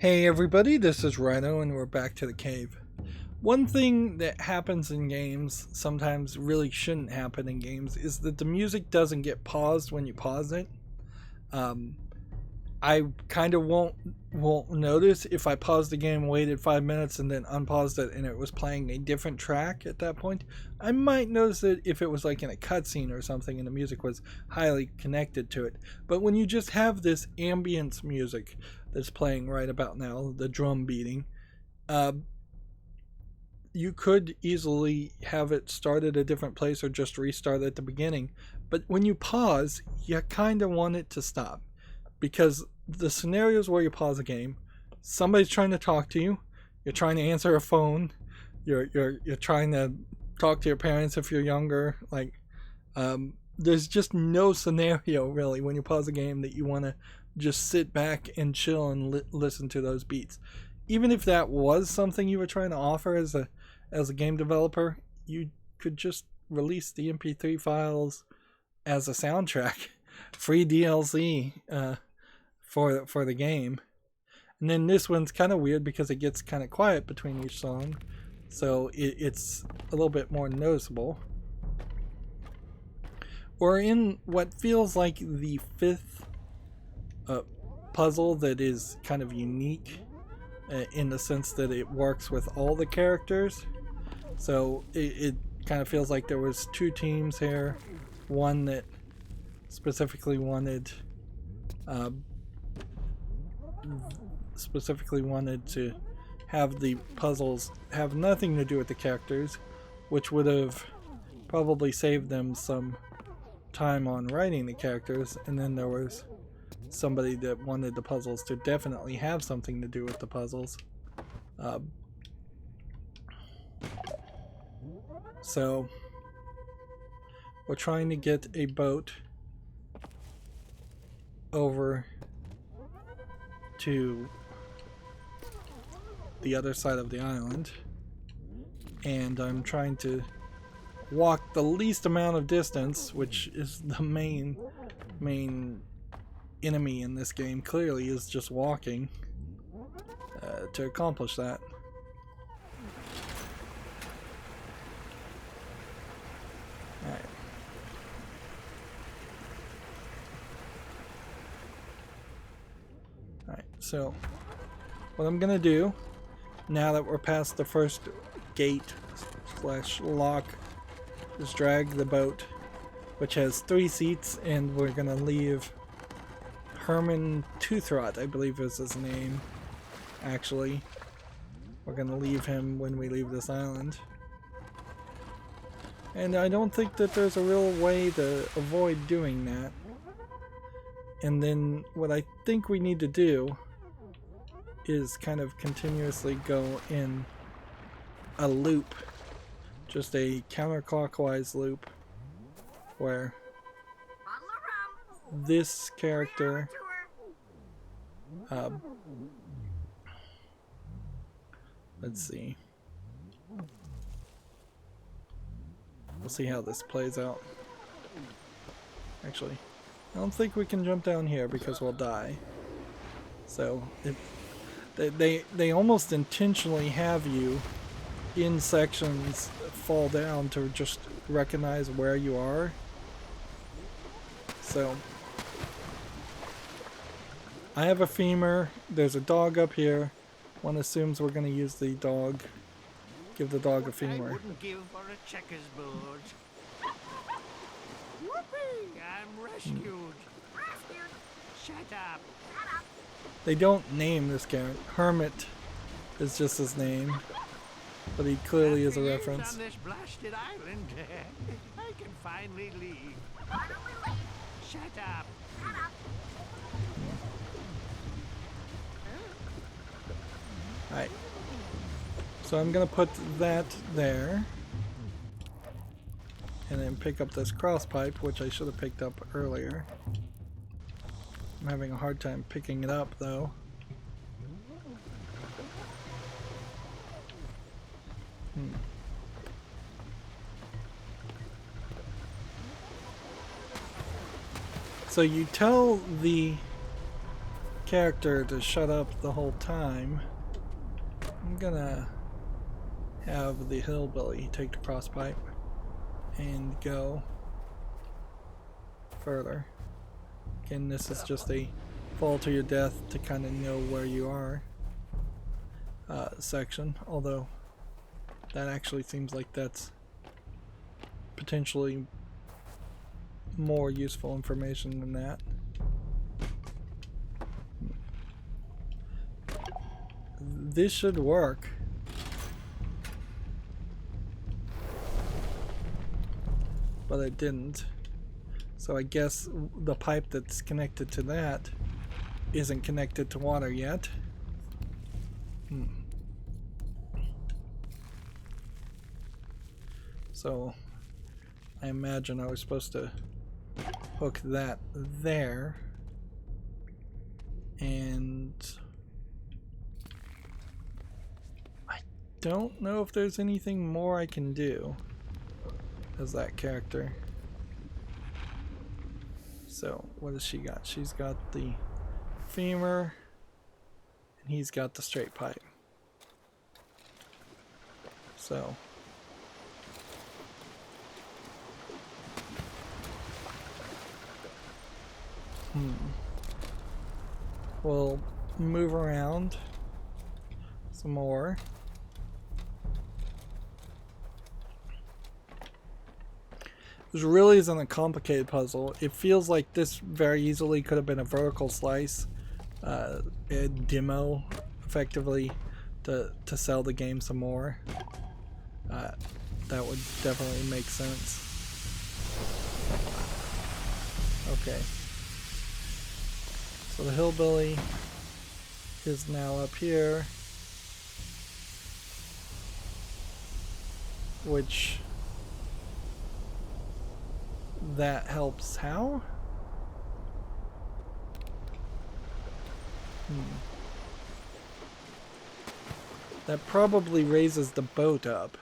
Hey everybody, this is Rydo and we're back to the cave. One thing that happens in games, sometimes really shouldn't happen in games, is that the music doesn't get paused when you pause it. I kind of won't notice if I paused the game, waited 5 minutes, and then unpaused it and it was playing a different track at that point. I might notice it if it was like in a cutscene or something and the music was highly connected to it. But when you just have this ambience music that's playing right about now, the drum beating, you could easily have it start at a different place or just restart at the beginning. But when you pause, you kind of want it to stop. Because the scenarios where you pause a game, somebody's trying to talk to you, you're trying to answer a phone, you're trying to talk to your parents if you're younger. There's just no scenario really when you pause a game that you want to just sit back and chill and listen to those beats. Even if that was something you were trying to offer as a game developer, you could just release the MP3 files as a soundtrack, free DLC for the game. And then this one's kind of weird because it gets kind of quiet between each song, so it's a little bit more noticeable. We're in what feels like the fifth puzzle that is kind of unique in the sense that it works with all the characters. So it kind of feels like there was two teams here, one that specifically wanted to have the puzzles have nothing to do with the characters, which would have probably saved them some time on writing the characters. And then there was somebody that wanted the puzzles to definitely have something to do with the puzzles. So we're trying to get a boat over to the other side of the island, and I'm trying to walk the least amount of distance, which is the main enemy in this game. Clearly is just walking to accomplish that. Alright. Alright, so what I'm gonna do, now that we're past the first gate / lock, is drag the boat, which has 3 seats, and we're gonna leave Herman Toothrot, I believe is his name. Actually, we're gonna leave him when we leave this island. And I don't think that there's a real way to avoid doing that. And then what I think we need to do is kind of continuously go in a loop, just a counterclockwise loop, where this character let's see, we'll see how this plays out. Actually, I don't think we can jump down here because we'll die. So they almost intentionally have you in sections fall down to just recognize where you are. So I have a femur, there's a dog up here. One assumes we're going to use the dog, give the dog a femur. I wouldn't give for a checkers board. Whoopee! I'm rescued. Shut up. They don't name this character. Hermit is just his name, but he clearly is a reference. On this blasted island, I can finally leave. Shut up. Alright. So I'm gonna put that there. And then pick up this cross pipe, which I should have picked up earlier. I'm having a hard time picking it up though. So you tell the character to shut up the whole time, I'm gonna have the Hillbilly take the cross pipe and go further. Again, this is just a fall to your death to kind of know where you are section, although that actually seems like that's potentially more useful information than that. This should work. But it didn't. So I guess the pipe that's connected to that isn't connected to water yet. So I imagine I was supposed to hook that there, and I don't know if there's anything more I can do as that character. So what has she got? She's got the femur and he's got the straight pipe. So we'll move around some more. This really isn't a complicated puzzle. It feels like this very easily could have been a vertical slice, a demo, effectively, to sell the game some more. That would definitely make sense. Okay. So the Hillbilly is now up here, which that helps how? That probably raises the boat up,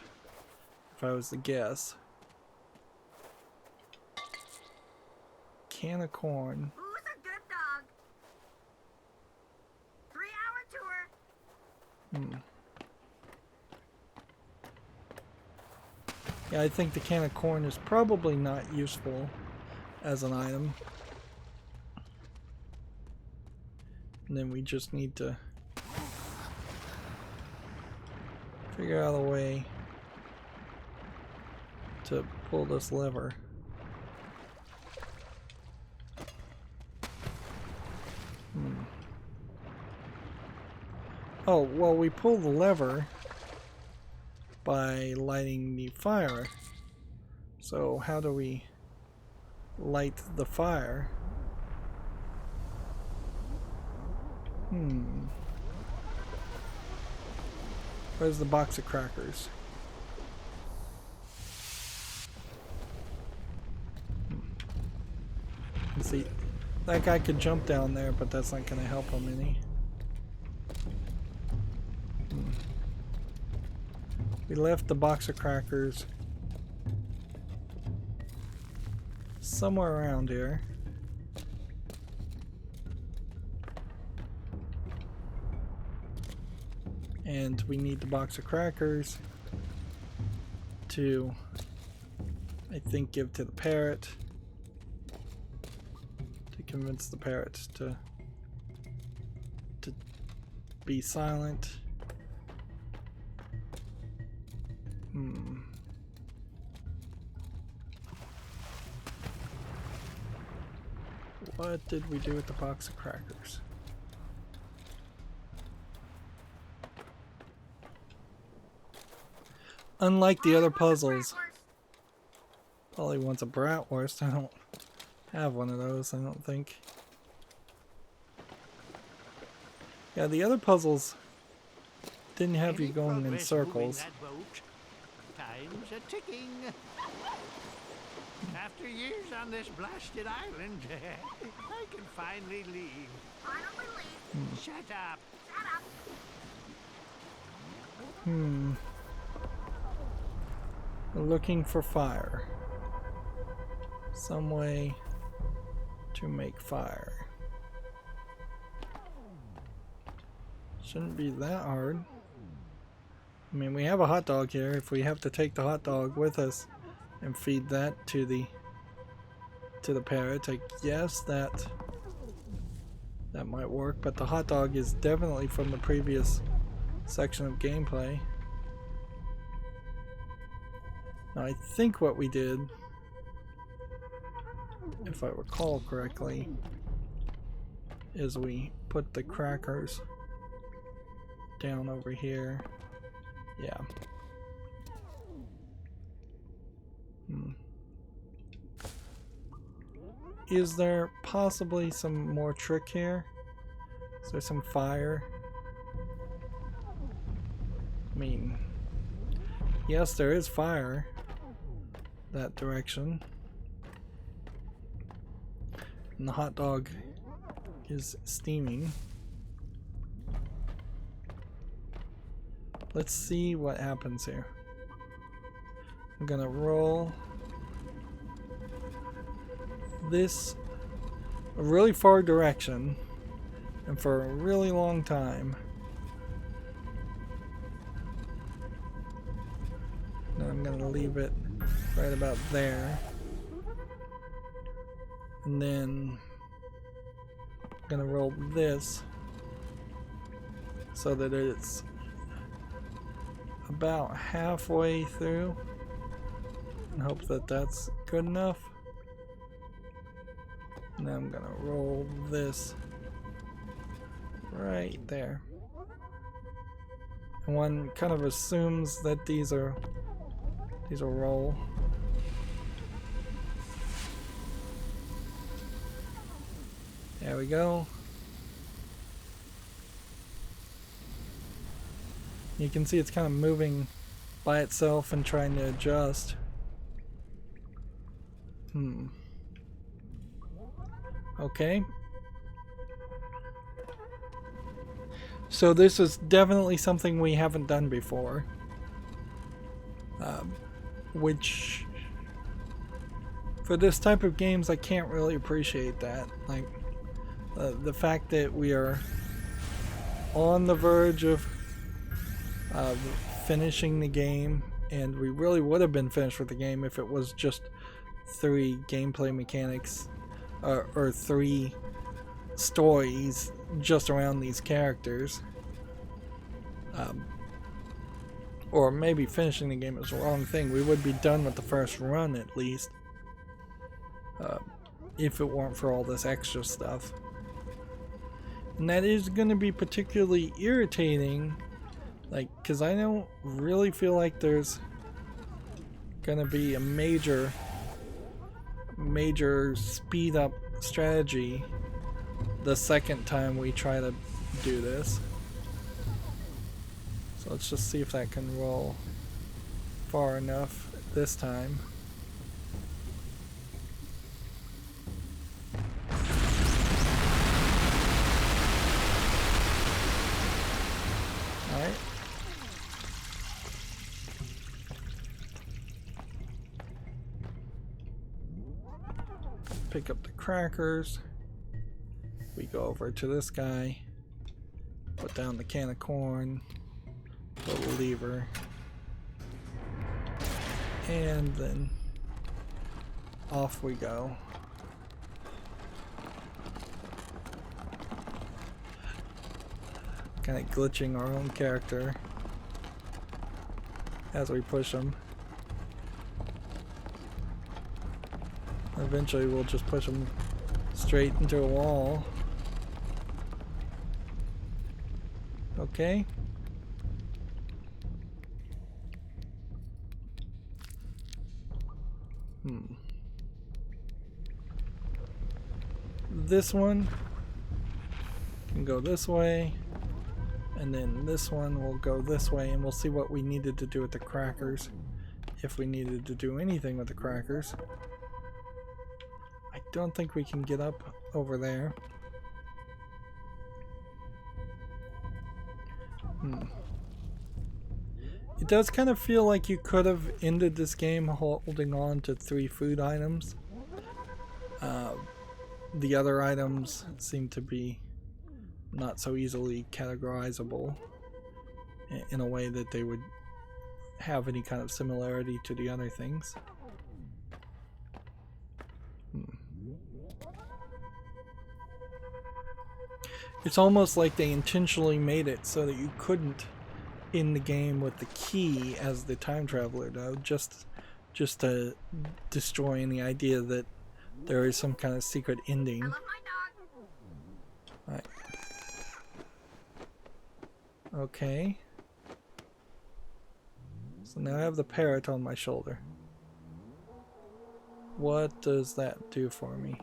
if I was to guess. Can of corn. Who's a good dog? 3-hour tour. Yeah, I think the can of corn is probably not useful as an item. And then we just need to figure out a way to pull this lever. Oh, well, we pull the lever by lighting the fire. So how do we light the fire? Where's the box of crackers? See, that guy could jump down there, but that's not going to help him any. We left the box of crackers somewhere around here. And we need the box of crackers to, I think, give to the parrot to convince the parrot to be silent. What did we do with the box of crackers? Unlike the other puzzles, Polly wants a bratwurst. I don't have one of those, I don't think. Yeah, the other puzzles didn't have you going in circles. Time's a ticking. After years on this blasted island, I can finally leave. Finally leave. Shut up. Shut up. We're looking for fire. Some way to make fire. Shouldn't be that hard. I mean, we have a hot dog here. If we have to take the hot dog with us and feed that to the parrot, I guess that might work. But the hot dog is definitely from the previous section of gameplay. Now, I think what we did, if I recall correctly, is we put the crackers down over here. Yeah. Is there possibly some more trick here? Is there some fire? I mean, yes, there is fire that direction. And the hot dog is steaming. Let's see what happens here. I'm gonna roll this a really far direction and for a really long time. And I'm gonna leave it right about there. And then I'm gonna roll this so that it's about halfway through and hope that that's good enough. And then I'm gonna roll this right there. And one kind of assumes that these will roll. There we go. You can see it's kind of moving by itself and trying to adjust. Okay. So this is definitely something we haven't done before. Which, for this type of games, I can't really appreciate that. Like, the fact that we are on the verge of finishing the game, and we really would have been finished with the game if it was just 3 gameplay mechanics or 3 stories just around these characters. Or maybe finishing the game is the wrong thing. We would be done with the first run at least, if it weren't for all this extra stuff. And that is going to be particularly irritating, like, because I don't really feel like there's going to be a major speed up strategy the second time we try to do this. So let's just see if that can roll far enough this time. Alright. Pick up the crackers. We go over to this guy. Put down the can of corn. Pull the lever. And then off we go. Kind of glitching our own character as we push him. Eventually we'll just push him straight into a wall. Okay. This one can go this way, and then this one will go this way, and we'll see what we needed to do with the crackers, if we needed to do anything with the crackers. I don't think we can get up over there. It does kind of feel like you could have ended this game holding on to 3 food items. The other items seem to be not so easily categorizable in a way that they would have any kind of similarity to the other things. It's almost like they intentionally made it so that you couldn't in the game with the key as the time traveler, though, just to destroy any idea that there is some kind of secret ending. I love my dog. Right. Okay. So now I have the parrot on my shoulder. What does that do for me?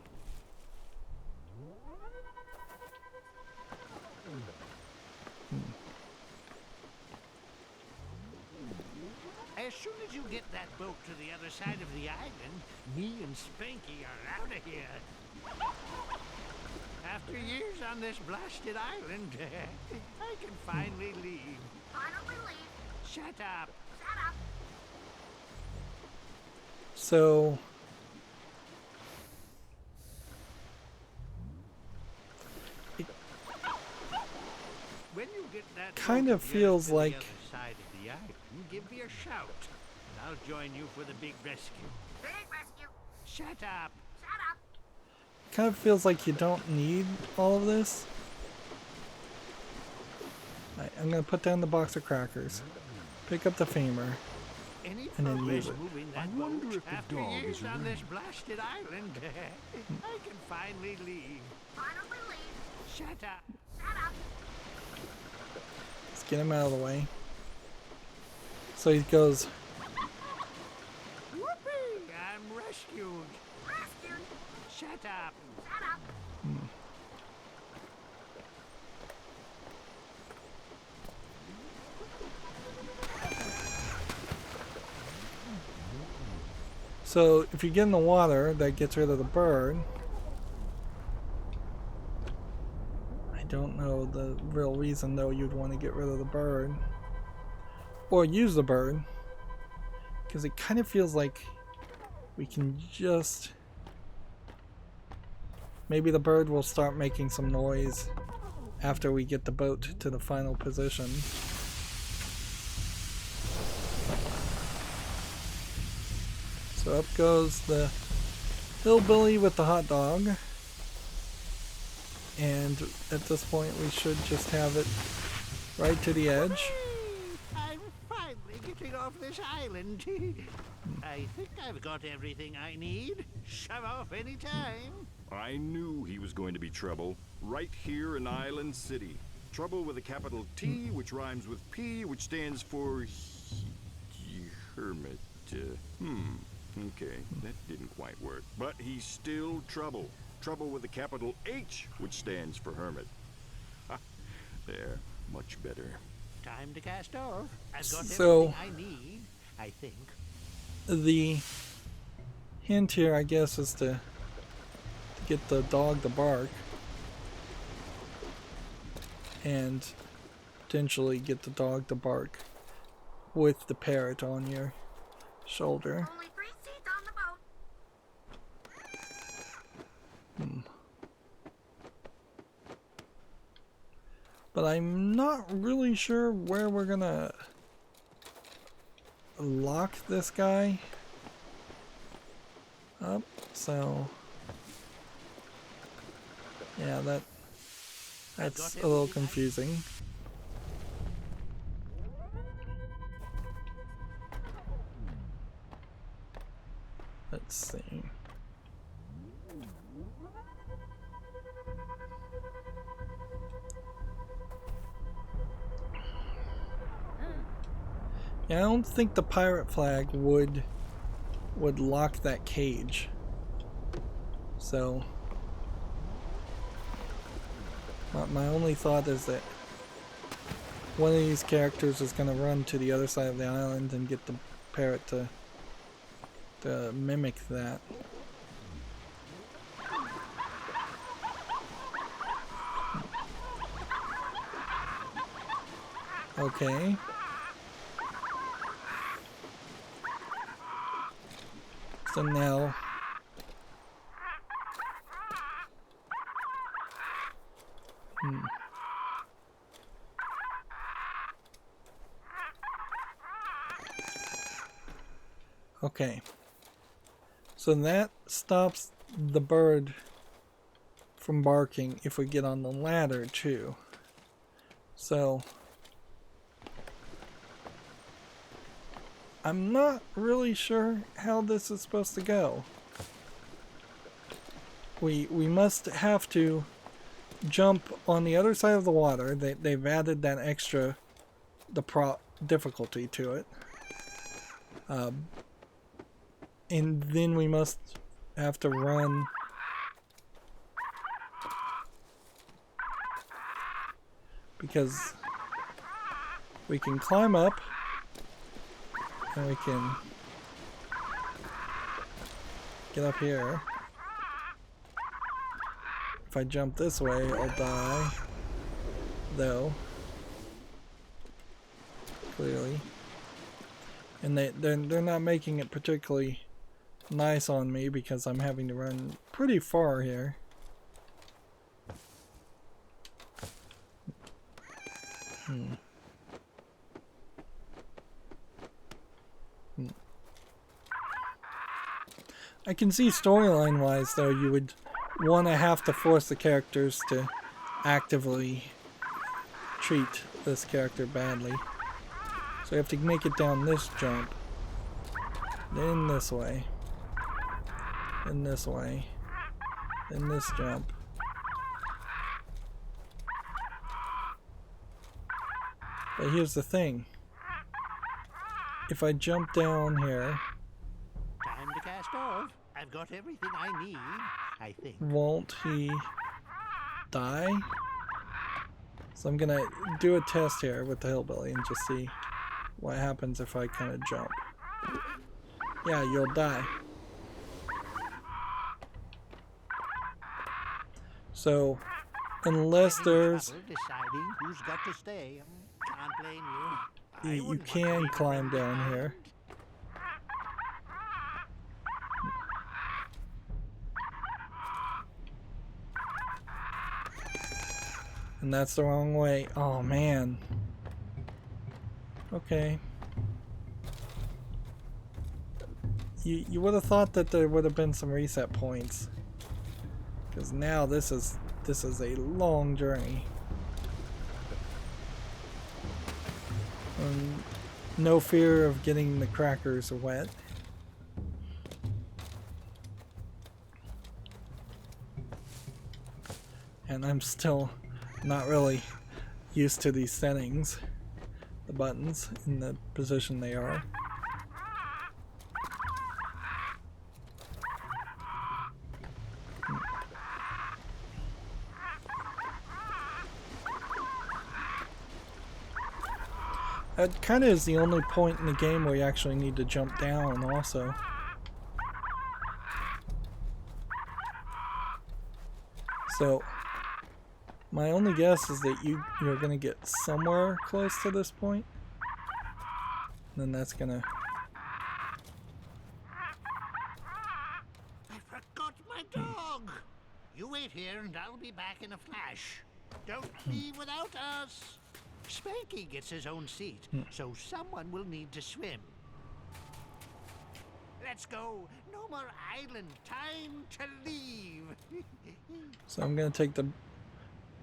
As soon as you get that boat to the other side of the island, me and Spanky are out of here. After years on this blasted island, I can finally leave. Finally leave. Shut up. Shut up. So When you get that kind boat of to feels the like other side of the island, give me a shout, and I'll join you for the big rescue. Big rescue. Shut up. Shut up. kind of feels like you don't need all of this. Right, I'm gonna put down the box of crackers, pick up the femur, Any and then progress use it. moving that I wonder boat if the after dog years is on around. this blasted island? I can finally leave. Finally leave. Shut up. Shut up. Let's get him out of the way. So he goes, Whoopee! I'm rescued. Rescued. Shut up. Shut up. so if you get in the water, that gets rid of the bird. I don't know the real reason though you'd want to get rid of the bird. Or use the bird. Because it kind of feels like we can just... Maybe the bird will start making some noise after we get the boat to the final position. So up goes the hillbilly with the hot dog. And at this point we should just have it right to the edge. Whee! I'm finally getting off this island. I think I've got everything I need. Shove off anytime. I knew he was going to be trouble. Right here in Island City. Trouble with a capital T, which rhymes with P, which stands for... Hermit. Okay, that didn't quite work. But he's still trouble. Trouble with a capital H, which stands for hermit. Ha, there, much better. Time to cast off. I've got So- everything I need, I think. The hint here, I guess, is to get the dog to bark and potentially get the dog to bark with the parrot on your shoulder. Only 3 seats on the boat. But I'm not really sure where we're gonna lock this guy up, so yeah, that's a little confusing. Let's see. Yeah, I don't think the pirate flag would lock that cage. So my only thought is that one of these characters is going to run to the other side of the island and get the parrot to mimic that. Okay. So now Okay. So that stops the bird from barking if we get on the ladder too. So I'm not really sure how this is supposed to go. We must have to jump on the other side of the water. They've added that extra difficulty to it. And then we must have to run because we can climb up and we can get up here. If I jump this way, I'll die, though, clearly. And they're not making it particularly nice on me because I'm having to run pretty far here. I can see storyline wise though you would want to have to force the characters to actively treat this character badly. So you have to make it down this jump, then this way, then this way, then this jump. But here's the thing. If I jump down here, Time to cast off. I've got everything I need, I think. won't he die? So I'm gonna do a test here with the Hillbilly and just see what happens if I kind of jump. Yeah, you'll die. So, unless there's... Deciding who's got to stay. Can't blame you. You can climb down here. And that's the wrong way. Oh man. Okay. You would have thought that there would have been some reset points. Because now this is a long journey. No fear of getting the crackers wet. And I'm still not really used to these settings. The buttons in the position they are. That kind of is the only point in the game where you actually need to jump down also. So, my only guess is that you're going to get somewhere close to this point. And then that's going to... I forgot my dog. You wait here and I'll be back in a flash. Don't leave without us. Spanky gets his own seat, so someone will need to swim. Let's go. No more island. Time to leave. So I'm going to take the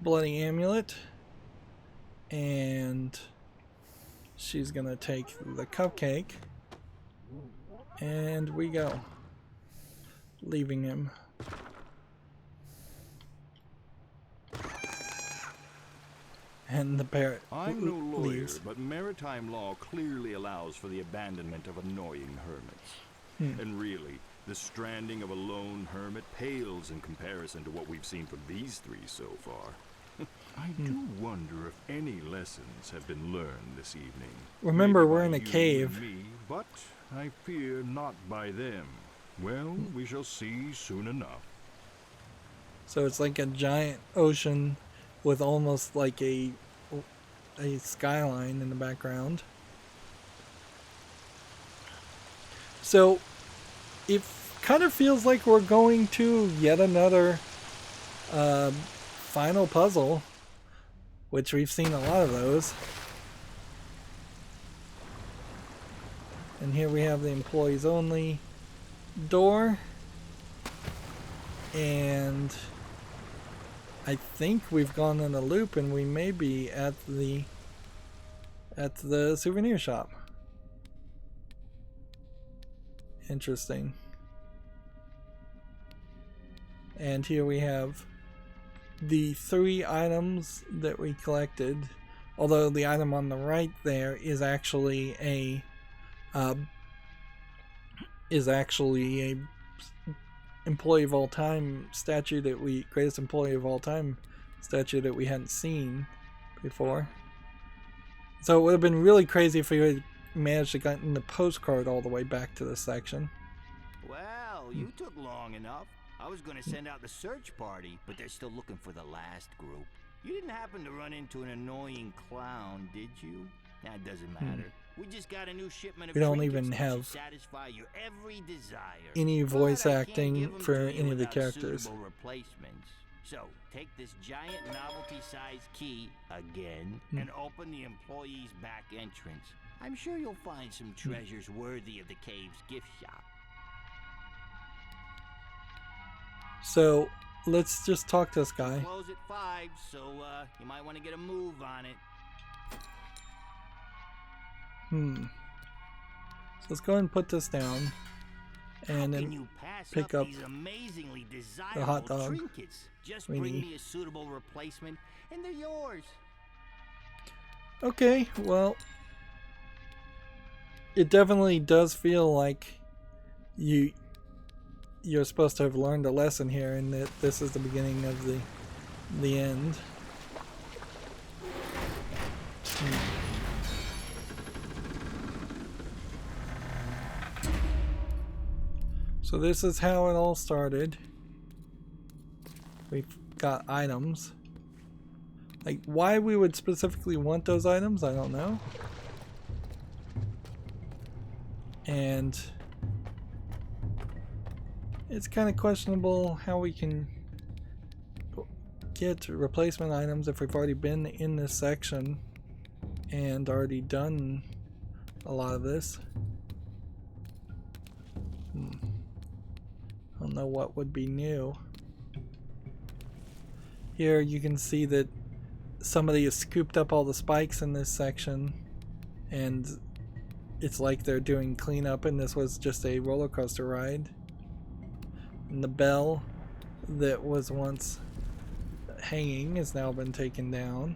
bloody amulet. And she's going to take the cupcake. And we go. Leaving him. And the parrot I'm no lawyer, leaves. but maritime law clearly allows for the abandonment of annoying hermits. And really, the stranding of a lone hermit pales in comparison to what we've seen from these three so far. I do wonder if any lessons have been learned this evening. Remember, Maybe we're by in a you cave. and me, but I fear not by them. Well, we shall see soon enough. So it's like a giant ocean with almost like a skyline in the background. So it kind of feels like we're going to yet another final puzzle, which we've seen a lot of those. And here we have the employees only door. And I think we've gone in a loop and we may be at the souvenir shop. Interesting. And here we have the 3 items that we collected, although the item on the right there is actually a employee of all time statue that greatest employee of all time statue that we hadn't seen before. So it would have been really crazy if we had managed to get in the postcard all the way back to this section. Well, you took long enough. I was going to send out the search party, but they're still looking for the last group. You didn't happen to run into an annoying clown, did you? That doesn't matter. We just got a new shipment of We don't trinkets even that have should satisfy your every desire. any But voice I can't acting give 'em for to you any of the without characters. suitable replacements. So, take this giant novelty-sized key again and open the employee's back entrance. I'm sure you'll find some treasures worthy of the cave's gift shop. So let's just talk to this guy. Close at 5, so you might want to get a move on it. So let's go ahead and put this down, and How can then you pass pick up up these amazingly desirable the hot dog trinkets? Just we bring need. me a suitable replacement, and they're yours. Okay, well, it definitely does feel like you're supposed to have learned a lesson here, and that this is the beginning of the end. So this is how it all started. We've got items. Like, why we would specifically want those items, I don't know. And it's kind of questionable how we can get replacement items if we've already been in this section and already done a lot of this. I don't know what would be new. Here you can see that somebody has scooped up all the spikes in this section, and it's like they're doing cleanup, and this was just a roller coaster ride. And the bell that was once hanging has now been taken down,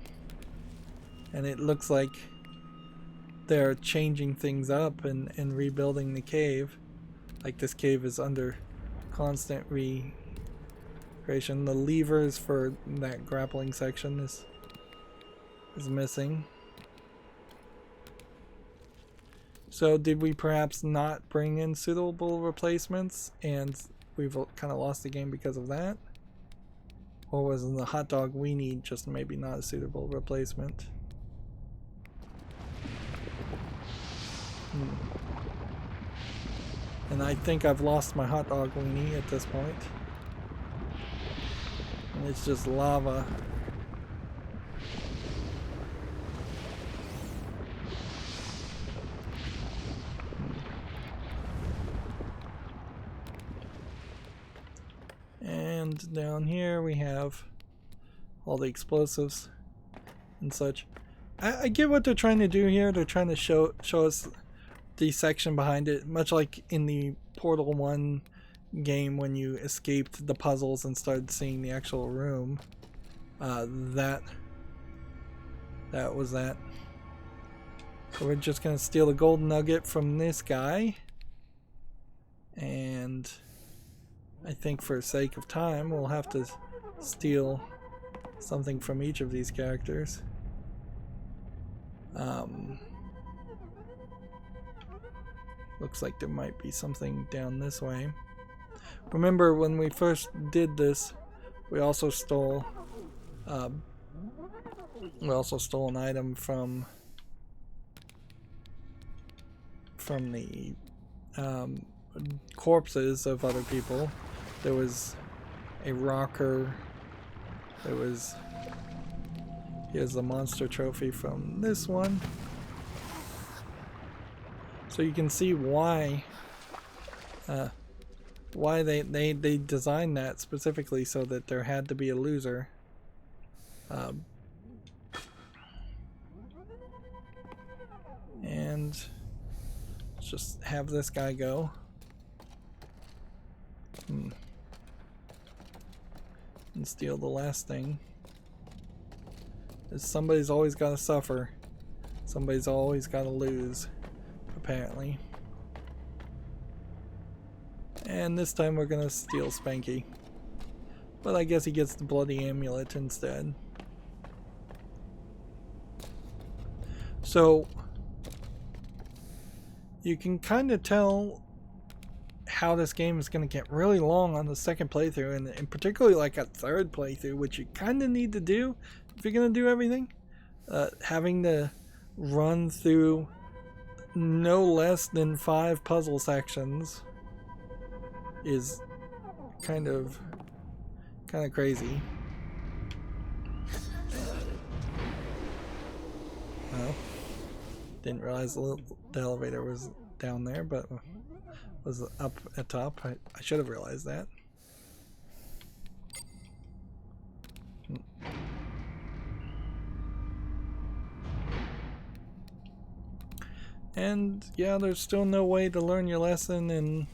and it looks like they're changing things up and rebuilding the cave. Like, this cave is under constant recreation. The levers for that grappling section is missing. So did we perhaps not bring in suitable replacements and we've kind of lost the game because of that? Or was the hot dog we need just maybe not a suitable replacement? And I think I've lost my hot dog weenie at this point. And it's just lava. And down here we have all the explosives and such. I get what they're trying to do here. They're trying to show us the section behind it, much like in the Portal 1 game when you escaped the puzzles and started seeing the actual room. That was that. So we're just gonna steal a golden nugget from this guy, and I think for sake of time we'll have to steal something from each of these characters. Looks like there might be something down this way. Remember when we first did this, we also stole an item from the corpses of other people. There was a rocker. Here's the monster trophy from this one. So So you can see why they designed that specifically so that there had to be a loser. And let's just have this guy go. And steal the last thing. Somebody's always got to suffer. Somebody's always got to lose, apparently. And this time we're gonna steal Spanky. But I guess he gets the bloody amulet instead. So you can kind of tell how this game is going to get really long on the second playthrough, and particularly like a third playthrough, which you kind of need to do if you're going to do everything. Having to run through no less than 5 puzzle sections is kind of crazy. Well, didn't realize the elevator was down there, but was up at top. I should have realized that. And yeah, there's still no way to learn your lesson and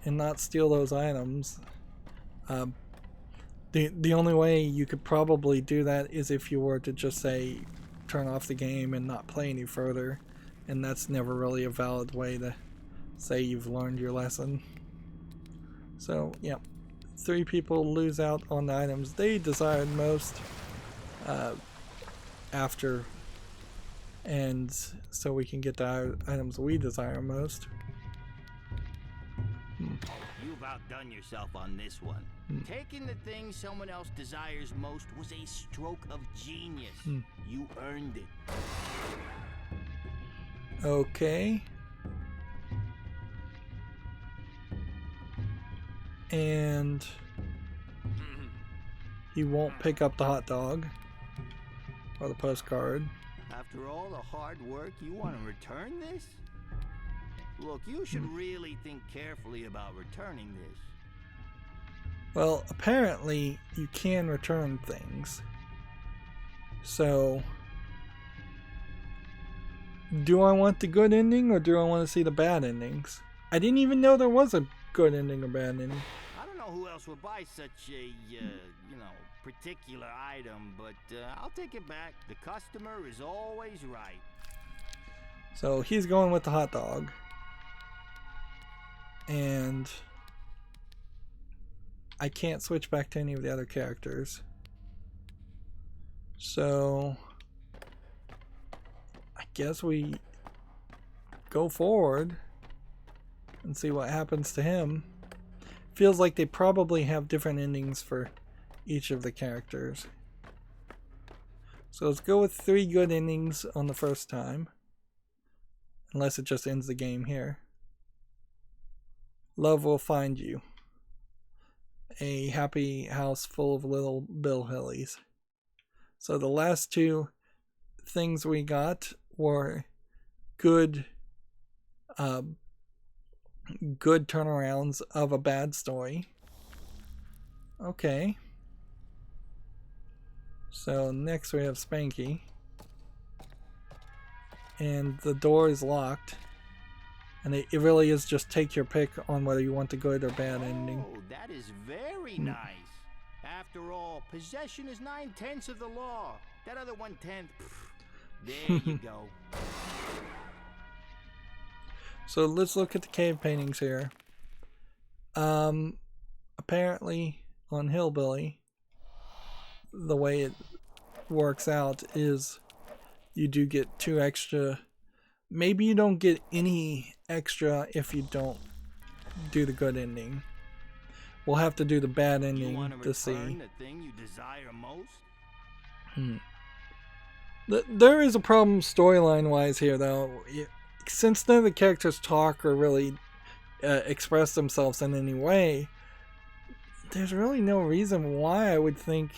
not steal those items. The only way you could probably do that is if you were to just say turn off the game and not play any further, and that's never really a valid way to say you've learned your lesson. So yeah, 3 people lose out on the items they desired most after, and so we can get the items we desire most. You've outdone yourself on this one. Taking the thing someone else desires most was a stroke of genius. You earned it. Okay. And he won't pick up the hot dog or the postcard. After all the hard work, you want to return this? Look, you should really think carefully about returning this. Well, apparently you can return things. So, do I want the good ending or do I want to see the bad endings? I didn't even know there was a good ending or bad ending. I don't know who else would buy such a, particular item, but I'll take it back. The customer is always right. So he's going with the hot dog. And I can't switch back to any of the other characters. So I guess we go forward and see what happens to him. Feels like they probably have different endings for each of the characters. So let's go with 3 good endings on the first time. Unless it just ends the game here. Love will find you. A happy house full of little Billhillies. So the last 2 things we got were good turnarounds of a bad story. Okay. So next we have Spanky. And the door is locked. And it really is just take your pick on whether you want the good or bad ending. Oh, that is very nice. After all, possession is 9/10 of the law. That other 1/10, there you go. So let's look at the cave paintings here. Apparently on Hillbilly, the way it works out is you do get 2 extra. Maybe you don't get any extra if you don't do the good ending. We'll have to do the bad ending to see. The thing you desire most? There is a problem storyline wise here though. Since none of the characters talk or really express themselves in any way, there's really no reason why I would think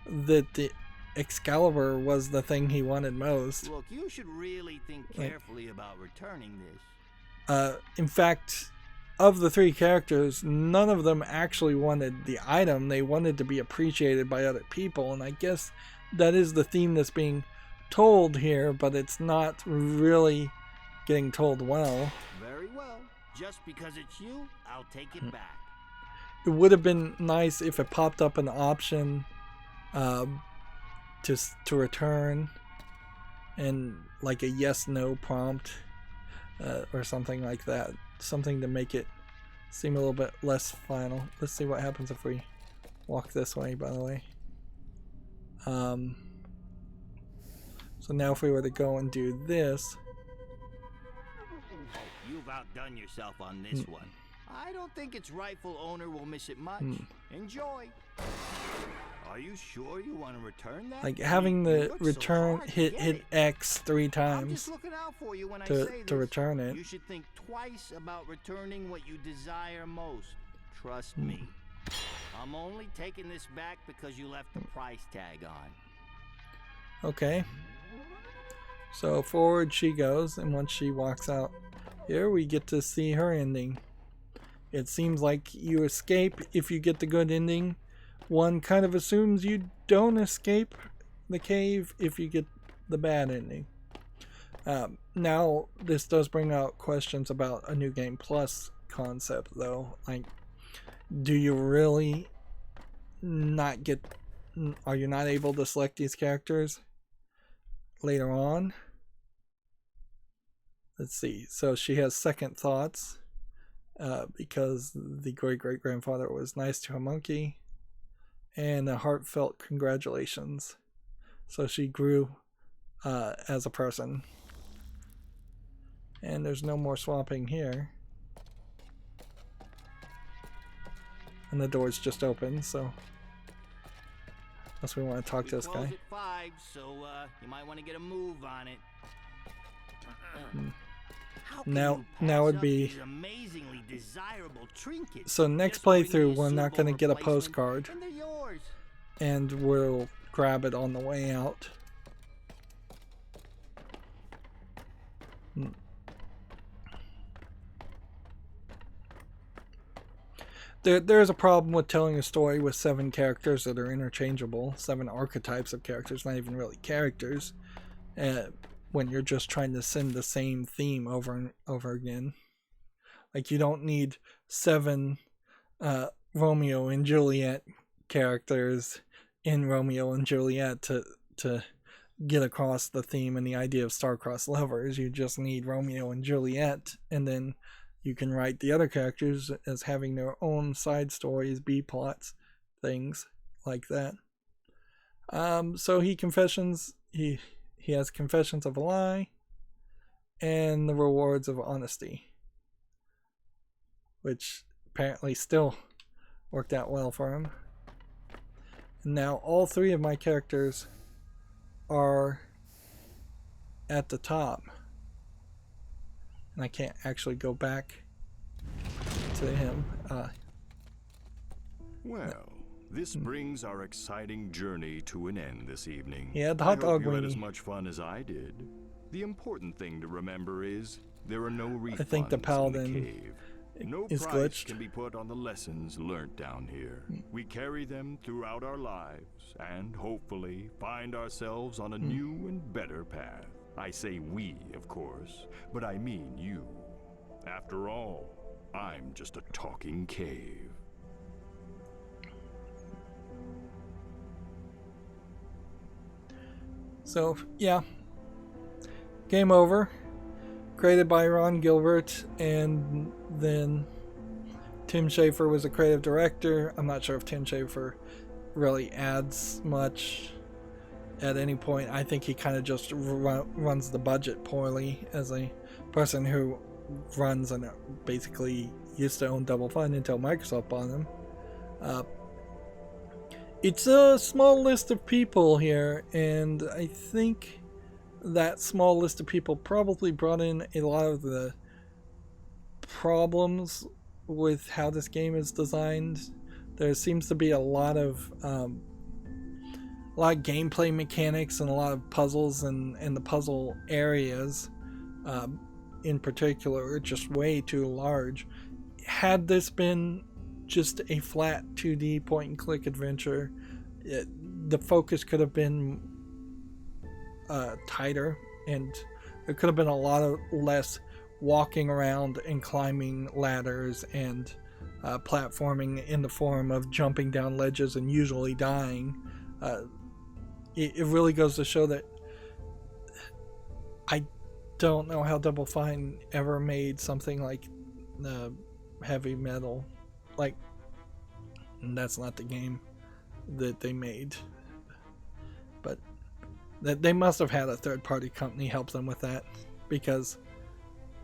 that the Excalibur was the thing he wanted most. Look, you should really think carefully about returning this. In fact, of the 3 characters, none of them actually wanted the item. They wanted to be appreciated by other people, and I guess that is the theme that's being told here, but it's not really getting told well. Very well. Just because it's you, I'll take it back. It would have been nice if it popped up an option to return, and like a yes/no prompt or something like that. Something to make it seem a little bit less final. Let's see what happens if we walk this way, by the way. So now if we were to go and do this... You've outdone yourself on this one. I don't think its rightful owner will miss it much. Enjoy. Are you sure you want to return that? Like having the You return so hit X 3 I'm times just looking out for you when I say this. to return it. You should think twice about returning what you desire most. Trust me. I'm only taking this back because you left the price tag on. Okay. So forward she goes, and once she walks out here, we get to see her ending. It seems like you escape if you get the good ending. One kind of assumes you don't escape the cave if you get the bad ending. Now, this does bring out questions about a New Game Plus concept, though. Like, do you really not get... Are you not able to select these characters later on? Let's see. So she has second thoughts because the great-great-grandfather was nice to a monkey, and a heartfelt congratulations. So she grew as a person. And there's no more swapping here. And the door's just open, so unless we want to talk to this guy. At 5, so you might want to get a move on it. Now would be amazingly desirable trinkets. so next playthrough we're not going to get a postcard, and they're yours. and we'll grab it on the way out. There's a problem with telling a story with 7 characters that are interchangeable, 7 archetypes of characters, not even really characters, when you're just trying to send the same theme over and over again. Like, you don't need 7 Romeo and Juliet characters in Romeo and Juliet to get across the theme and the idea of star-crossed lovers. You just need Romeo and Juliet, and then you can write the other characters as having their own side stories, B-plots, things like that. So he has confessions of a lie and the rewards of honesty, which apparently still worked out well for him. And now all 3 of my characters are at the top. And I can't actually go back to him. Well, this brings our exciting journey to an end this evening. He had the hot I dog hope you had weenie. as much fun as I did. The important thing to remember is there are no refunds I think the paladin in the cave. No is price glitched. can be put on the lessons learnt down here. We carry them throughout our lives and hopefully find ourselves on a new and better path. I say we, of course, but I mean you. After all, I'm just a talking cave. So, yeah. Game over. Created by Ron Gilbert, and then Tim Schafer was a creative director. I'm not sure if Tim Schafer really adds much at any point. I think he kind of just runs the budget poorly as a person who runs and basically used to own Double Fine until Microsoft bought him. It's a small list of people here, and I think that small list of people probably brought in a lot of the problems with how this game is designed. There seems to be a lot of gameplay mechanics and a lot of puzzles and the puzzle areas in particular are just way too large. Had this been just a flat 2D point and click adventure, the focus could have been tighter, and there could have been a lot of less walking around and climbing ladders and platforming in the form of jumping down ledges and usually dying. It really goes to show that I don't know how Double Fine ever made something like heavy metal. Like, that's not the game that they made. But that they must have had a third-party company help them with that, because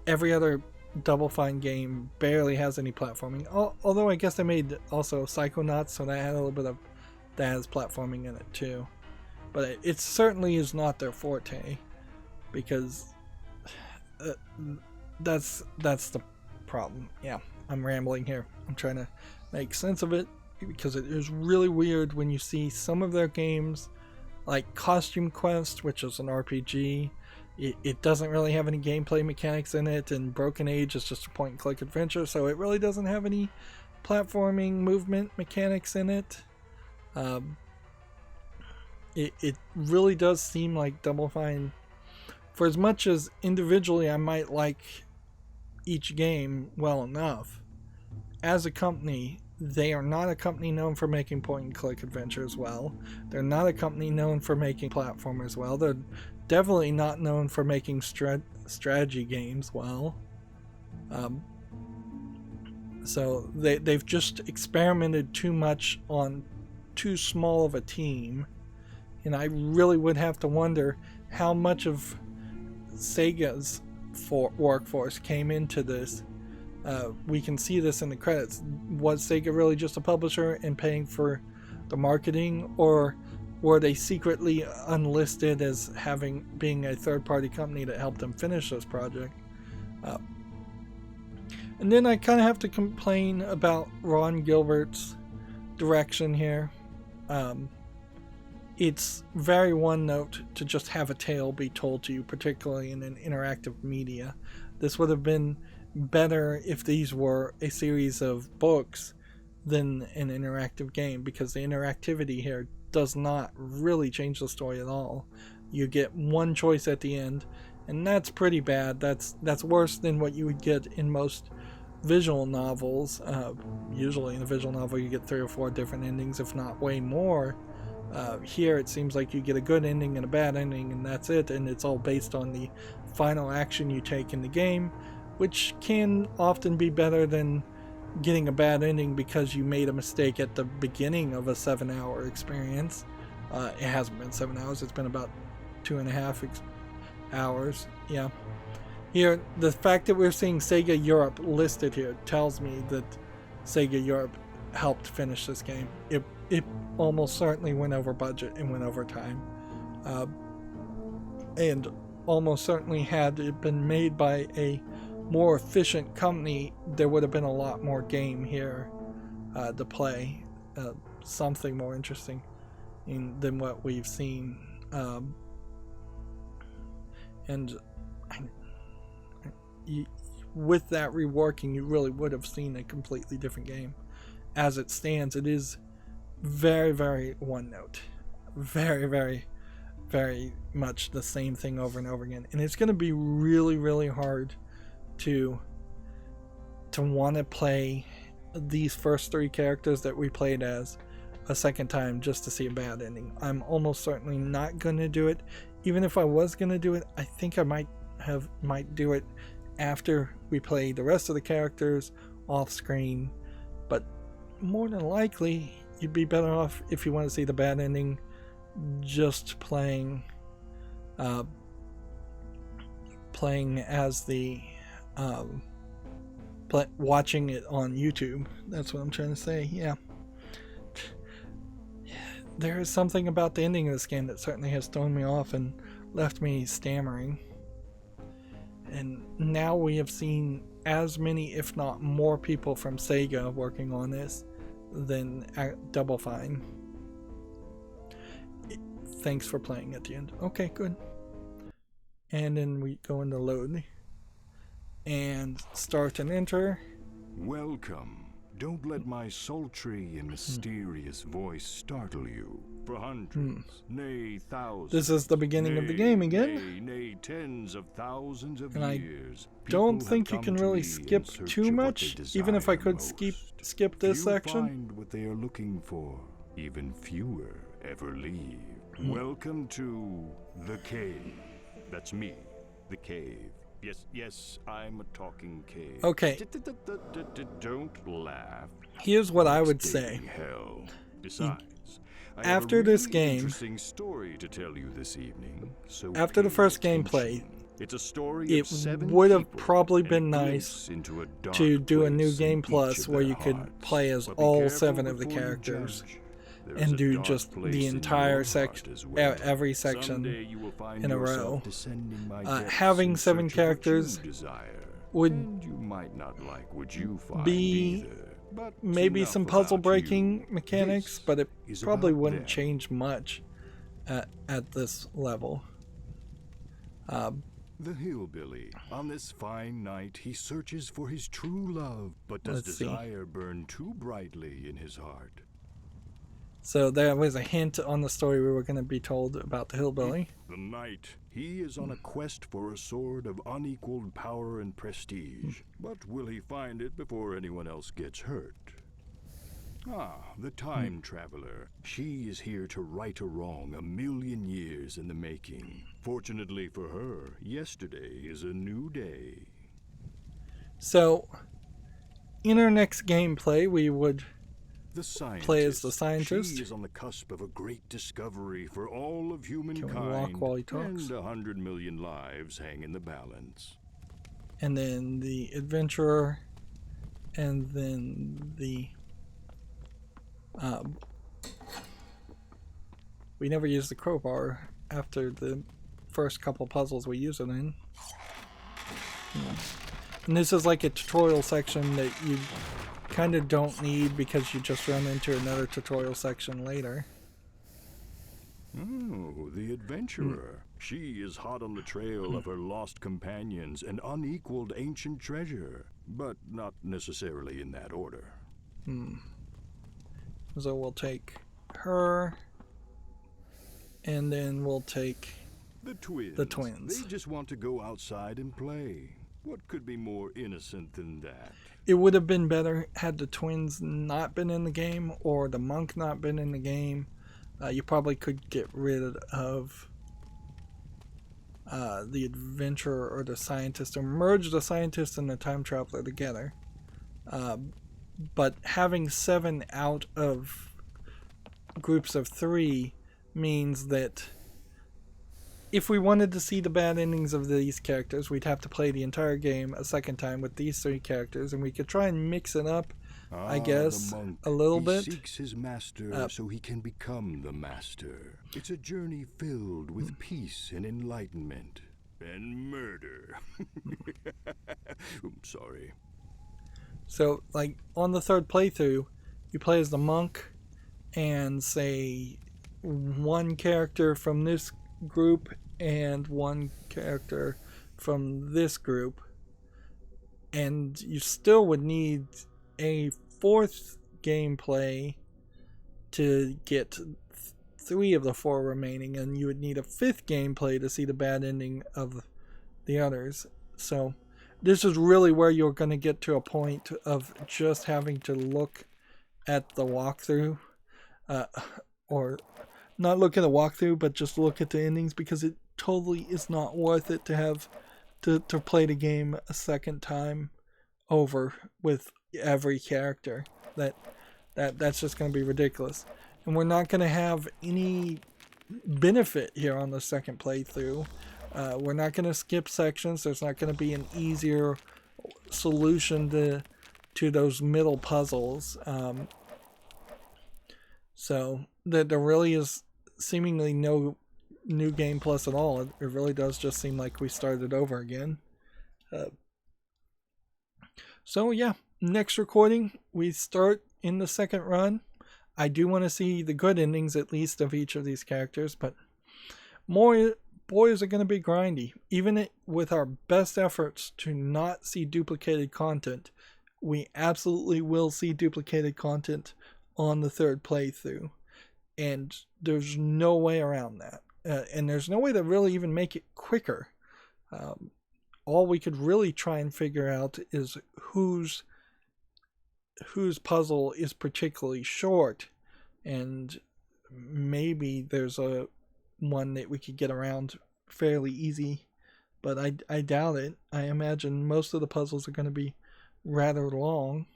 every other Double Fine game barely has any platforming. Although I guess they made also Psychonauts, so that had a little bit of that has platforming in it too. But it certainly is not their forte, because that's the problem. Yeah, I'm rambling here. I'm trying to make sense of it, because it is really weird when you see some of their games, like Costume Quest, which is an RPG. It doesn't really have any gameplay mechanics in it, and Broken Age is just a point-and-click adventure, so it really doesn't have any platforming movement mechanics in it. It really does seem like Double Fine, for as much as individually I might like each game well enough, as a company, they are not a company known for making point-and-click adventures well. They're not a company known for making platformers well. They're definitely not known for making strategy games well. So they've just experimented too much on too small of a team, and I really would have to wonder how much of Sega's workforce came into this. We can see this in the credits. Was Sega really just a publisher and paying for the marketing, or were they secretly unlisted as being a third-party company that helped them finish this project? And then I kind of have to complain about Ron Gilbert's direction here. It's very one note to just have a tale be told to you, particularly in an interactive media. This would have been better if these were a series of books than an interactive game, because the interactivity here does not really change the story at all. You get one choice at the end, and that's pretty bad. That's worse than what you would get in most visual novels. Usually in a visual novel you get 3 or 4 different endings, if not way more. Here it seems like you get a good ending and a bad ending, and that's it, and it's all based on the final action you take in the game, which can often be better than getting a bad ending because you made a mistake at the beginning of a 7-hour experience. It hasn't been 7 hours, it's been about 2.5 hours. Yeah. Here, the fact that we're seeing Sega Europe listed here tells me that Sega Europe helped finish this game. It almost certainly went over budget and went over time. And almost certainly, had it been made by a more efficient company, there would have been a lot more game here to play. Something more interesting than what we've seen. With that reworking, you really would have seen a completely different game. As it stands, it is very, very one note. Very, very, very much the same thing over and over again. And it's going to be really, really hard to want to play these first 3 characters that we played as a second time just to see a bad ending. I'm almost certainly not going to do it. Even if I was going to do it, I think I might do it after we play the rest of the characters off screen. But more than likely, you'd be better off, if you want to see the bad ending, just playing as the watching it on YouTube. That's what I'm trying to say. Yeah. There is something about the ending of this game that certainly has thrown me off and left me stammering. And now we have seen as many, if not more, people from Sega working on this than Double Fine. Thanks for playing at the end. Okay, good. And then we go into load. and start and enter. Welcome. Don't let my sultry and mysterious voice startle you. For hundreds, nay thousands. This is the beginning of the game again. Nay tens of thousands of And I years. don't people think have you come can to really me in skip search too of what much, they even if I desire could most. skip this Few section. find what they are looking for. Even fewer ever leave. Welcome to the cave. That's me, the cave. Yes, I'm a talking cave. Okay. Don't laugh. Here's what I would It's say. dating hell. Besides, I have After a this really game- interesting story to tell you this evening. So After the pay first attention. gameplay, It's a story it of 7 would have people probably and been a nice glimpse into a dark to do a new place in Game each Plus of where their you could hearts. play as But be all careful 7 of the before you characters judge. There and is a do dark just place the in entire your section, heart as well. every section Someday you will find in a yourself row. descending my depths Having in 7 search of what characters you desire. would And you might not like what you find be either. But maybe enough some about puzzle you. breaking mechanics, This but it is probably about wouldn't them. change much at this level. The hillbilly. On this fine night, he searches for his true love, but does Let's see. desire burn too brightly in his heart? So there was a hint on the story we were going to be told about the hillbilly. The knight. He is on a quest for a sword of unequaled power and prestige. But will he find it before anyone else gets hurt? The time traveler. She is here to right a wrong 1,000,000 years in the making. Fortunately for her, yesterday is a new day. So in our next gameplay, we would The scientist. play as the scientist. She is on the cusp of a great discovery for all of humankind. walk while he talks? And 100 million lives hang in the balance. and then the adventurer, and then the we never used the crowbar after the first couple puzzles we use it in. And this is like a tutorial section that you kind of don't need because you just run into another tutorial section later. Oh, the adventurer. She is hot on the trail of her lost companions and unequaled ancient treasure, but not necessarily in that order. So we'll take her, and then we'll take The twins. The twins. They just want to go outside and play. What could be more innocent than that? It would have been better had the twins not been in the game or the monk not been in the game. You probably could get rid of the adventurer or the scientist, or merge the scientist and the time traveler together. But having 7 out of groups of 3 means that if we wanted to see the bad endings of these characters, we'd have to play the entire game a second time with these 3 characters, and we could try and mix it up, I guess, the monk. a little He bit. seeks his master so he can become the master. It's a journey filled with peace and enlightenment. And murder. I'm sorry. So, like, on the 3rd playthrough, you play as the monk and, say, 1 character from this group and 1 character from this group. And you still would need a 4th gameplay to get 3 of the 4 remaining, and you would need a 5th gameplay to see the bad ending of the others. So this is really where you're going to get to a point of just having to look at the walkthrough, or not look at the walkthrough, but just look at the endings, because it totally is not worth it to have to play the game a second time over with every character. That's just going to be ridiculous, and we're not going to have any benefit here on the second playthrough. We're not going to skip sections. There's not going to be an easier solution to those middle puzzles. So there really is seemingly no new game plus at all. It really does just seem like we started over again. So yeah, next recording we start in the second run. I do want to see the good endings at least of each of these characters, but more boy, is it going to be grindy. Even with our best efforts to not see duplicated content, we absolutely will see duplicated content on the third playthrough. And there's no way around that. And there's no way to really even make it quicker. All we could really try and figure out is whose puzzle is particularly short. And maybe there's a one that we could get around fairly easy, but I doubt it. I imagine most of the puzzles are going to be rather long.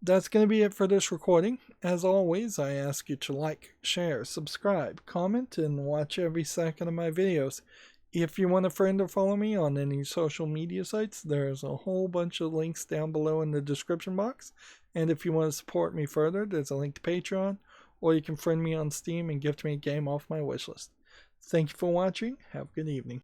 That's going to be it for this recording. As always, I ask you to like, share, subscribe, comment, and watch every second of my videos. If you want a friend or follow me on any social media sites, there's a whole bunch of links down below in the description box. And if you want to support me further, there's a link to Patreon, or you can friend me on Steam and gift me a game off my wishlist. Thank you for watching. Have a good evening.